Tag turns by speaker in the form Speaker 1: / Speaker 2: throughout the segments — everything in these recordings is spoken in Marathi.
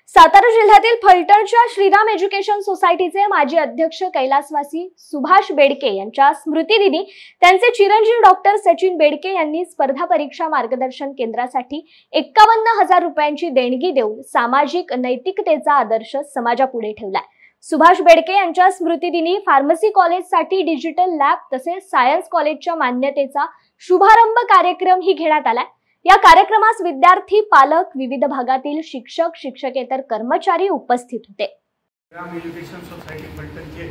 Speaker 1: सातारा जिल्ह्यातील फलटणच्या श्रीराम एज्युकेशन सोसायटीचे माजी अध्यक्ष कैलासवासी सुभाष बेडके यांच्या स्मृतिदिनी त्यांचे चिरंजीव डॉक्टर सचिन बेडके यांनी स्पर्धा परीक्षा मार्गदर्शन केंद्रासाठी 51,000 रुपयांची देणगी देऊन सामाजिक नैतिकतेचा आदर्श समाजापुढे ठेवलाय। सुभाष बेडके यांच्या स्मृतिदिनी फार्मसी कॉलेजसाठी डिजिटल लॅब तसेच सायन्स कॉलेजच्या मान्यतेचा शुभारंभ कार्यक्रम ही घेण्यात आलाय। या कार्यक्रमास विद्यार्थी, पालक, विविध भागातील शिक्षक, शिक्षकेतर कर्मचारी उपस्थित होते।
Speaker 2: श्रीराम एज्युकेशन सोसायटी फलटणचे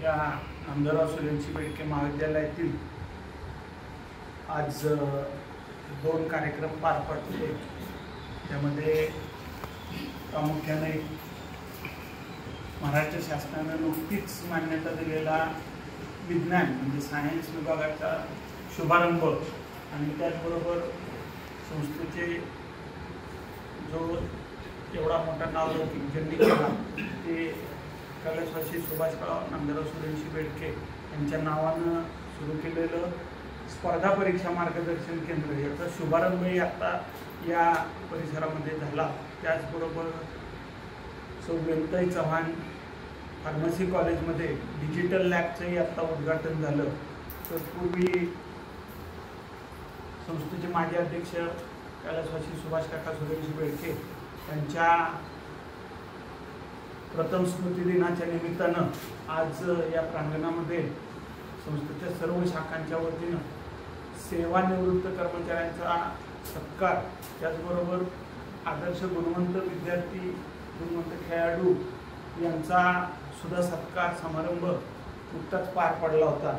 Speaker 2: या नामदार सुरेंद्र बेडके महाविद्यालयातील आज 2 कार्यक्रम पार पडले। त्यामध्ये प्रामुख्याने महाराष्ट्र शासनाने नुकतीच मान्यता दिलेला विज्ञान म्हणजे सायन्स विभागाचा शुभारंभ आणि त्याचबरोबर संस्थेचे जो एवढा मोठा नावलौकिक ज्यांनी केला ते कैलासवासी सुभाषराव नामदार सुरेंद्र बेडके यांच्या नावानं सुरू केलेलं स्पर्धा परीक्षा मार्गदर्शन केंद्र याचा शुभारंभही आता या परिसरामध्ये झाला। त्याचबरोबर सौगंताई चव्हाण फार्मसी कॉलेजमध्ये डिजिटल लॅबचंही आता उद्घाटन झालं। तत्पूर्वी संस्थेचे माजी अध्यक्ष कैलासवासी सुभाष काका सुरेंद्र बेडके यांच्या प्रथम स्मृती दिनाच्या निमित्तानं आज या प्रांगणामध्ये संस्थेच्या सर्व शाखांच्या वतीनं सेवानिवृत्त कर्मचाऱ्यांचा सत्कार, त्याचबरोबर आदर्श गुणवंत विद्यार्थी, गुणवंत खेळाडू यांचा सुद्धा सत्कार समारंभ नुकताच पार पडला होता।